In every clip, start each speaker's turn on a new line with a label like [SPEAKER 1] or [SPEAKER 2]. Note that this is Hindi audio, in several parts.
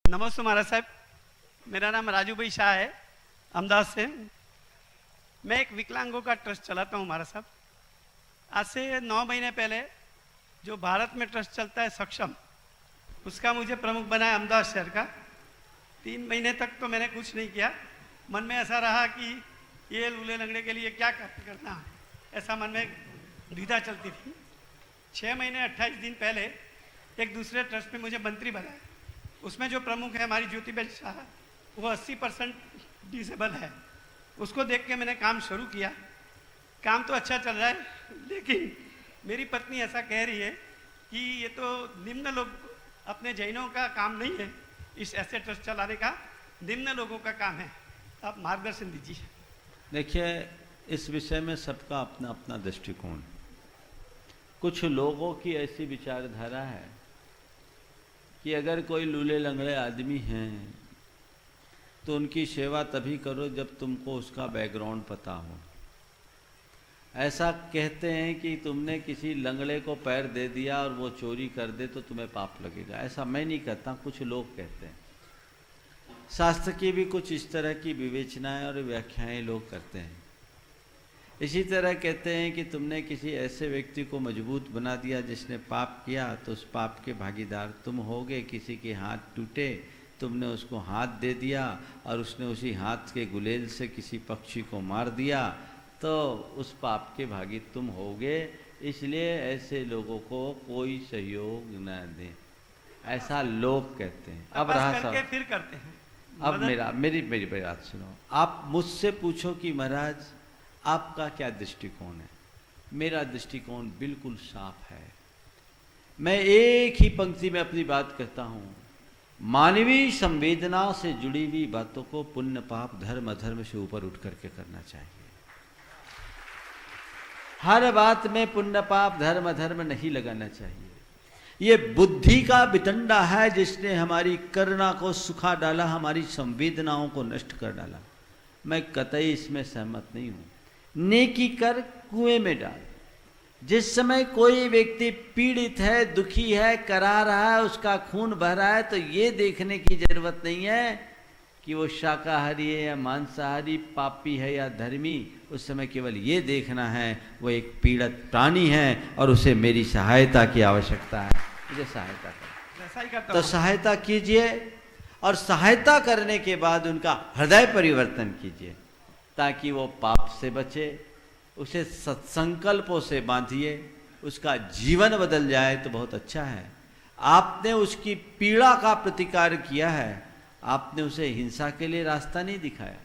[SPEAKER 1] नमस्ते महाराज साहब, मेरा नाम राजू भाई शाह है, अहमदाबाद से। मैं एक विकलांगों का ट्रस्ट चलाता हूँ महाराज साहब। आज से 9 महीने पहले जो भारत में ट्रस्ट चलता है सक्षम, उसका मुझे प्रमुख बनाया अहमदाबाद शहर का। 3 महीने तक तो मैंने कुछ नहीं किया। मन में ऐसा रहा कि ये लूले लंगड़े के लिए क्या करना है, ऐसा मन में द्विधा चलती थी। 6 महीने 28 दिन पहले एक दूसरे ट्रस्ट में मुझे मंत्री बनाया। उसमें जो प्रमुख है हमारी ज्योतिबेन शाह, वो 80% डिसेबल है। उसको देख के मैंने काम शुरू किया। काम तो अच्छा चल रहा है, लेकिन मेरी पत्नी ऐसा कह रही है कि ये तो निम्न लोग, अपने जैनों का काम नहीं है इस ऐसे ट्रस्ट चलाने का, निम्न लोगों का काम है। आप मार्गदर्शन दीजिए।
[SPEAKER 2] देखिए, इस विषय में सबका अपना अपना दृष्टिकोण। कुछ लोगों की ऐसी विचारधारा है कि अगर कोई लूले लंगड़े आदमी हैं तो उनकी सेवा तभी करो जब तुमको उसका बैकग्राउंड पता हो। ऐसा कहते हैं कि तुमने किसी लंगड़े को पैर दे दिया और वो चोरी कर दे तो तुम्हें पाप लगेगा। ऐसा मैं नहीं कहता, कुछ लोग कहते हैं। शास्त्र की भी कुछ इस तरह की विवेचनाएं और व्याख्याएं लोग करते हैं। इसी तरह कहते हैं कि तुमने किसी ऐसे व्यक्ति को मजबूत बना दिया जिसने पाप किया तो उस पाप के भागीदार तुम होगे। किसी के हाथ टूटे, तुमने उसको हाथ दे दिया और उसने उसी हाथ के गुलेल से किसी पक्षी को मार दिया तो उस पाप के भागी तुम होगे। इसलिए ऐसे लोगों को कोई सहयोग न दे, ऐसा लोग कहते हैं। अब रहा सब
[SPEAKER 1] फिर करते हैं।
[SPEAKER 2] अब मेरी बात सुनो। आप मुझसे पूछो कि महाराज आपका क्या दृष्टिकोण है। मेरा दृष्टिकोण बिल्कुल साफ है। मैं एक ही पंक्ति में अपनी बात कहता हूं, मानवीय संवेदना से जुड़ी हुई बातों को पुण्य पाप धर्म अधर्म से ऊपर उठ करके करना चाहिए। हर बात में पुण्य पाप धर्म अधर्म नहीं लगाना चाहिए। ये बुद्धि का वितंडा है जिसने हमारी करुणा को सुखा डाला, हमारी संवेदनाओं को नष्ट कर डाला। मैं कतई इसमें सहमत नहीं हूं। नेकी कर कुएं में डाल। जिस समय कोई व्यक्ति पीड़ित है, दुखी है, करा रहा है, उसका खून बह रहा है, तो ये देखने की जरूरत नहीं है कि वो शाकाहारी है या मांसाहारी, पापी है या धर्मी। उस समय केवल ये देखना है वो एक पीड़ित प्राणी है और उसे मेरी सहायता की आवश्यकता है, मुझे सहायता करें। तो सहायता कीजिए और सहायता करने के बाद उनका हृदय परिवर्तन कीजिए ताकि वो पाप से बचे। उसे सत्संकल्पों से बांधिए, उसका जीवन बदल जाए तो बहुत अच्छा है। आपने उसकी पीड़ा का प्रतिकार किया है, आपने उसे हिंसा के लिए रास्ता नहीं दिखाया।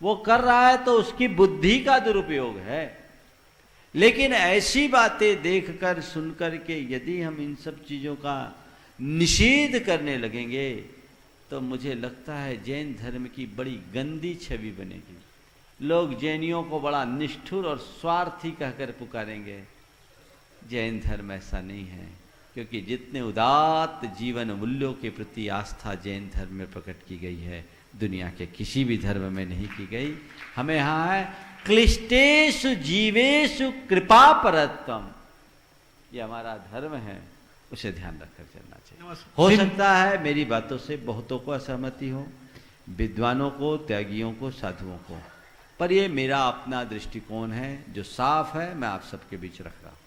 [SPEAKER 2] वो कर रहा है तो उसकी बुद्धि का दुरुपयोग है। लेकिन ऐसी बातें देखकर सुनकर के यदि हम इन सब चीजों का निषेध करने लगेंगे तो मुझे लगता है जैन धर्म की बड़ी गंदी छवि बनेगी। लोग जैनियों को बड़ा निष्ठुर और स्वार्थी कहकर पुकारेंगे। जैन धर्म ऐसा नहीं है, क्योंकि जितने उदात्त जीवन मूल्यों के प्रति आस्था जैन धर्म में प्रकट की गई है, दुनिया के किसी भी धर्म में नहीं की गई। हमें यहाँ है क्लिष्टेषु जीवेषु कृपा परत्वम, ये हमारा धर्म है, उसे ध्यान रखकर चलना चाहिए। हो सकता है मेरी बातों से बहुतों को असहमति हो, विद्वानों को, त्यागियों को, साधुओं को, पर ये मेरा अपना दृष्टिकोण है जो साफ है, मैं आप सबके बीच रख रहा हूं।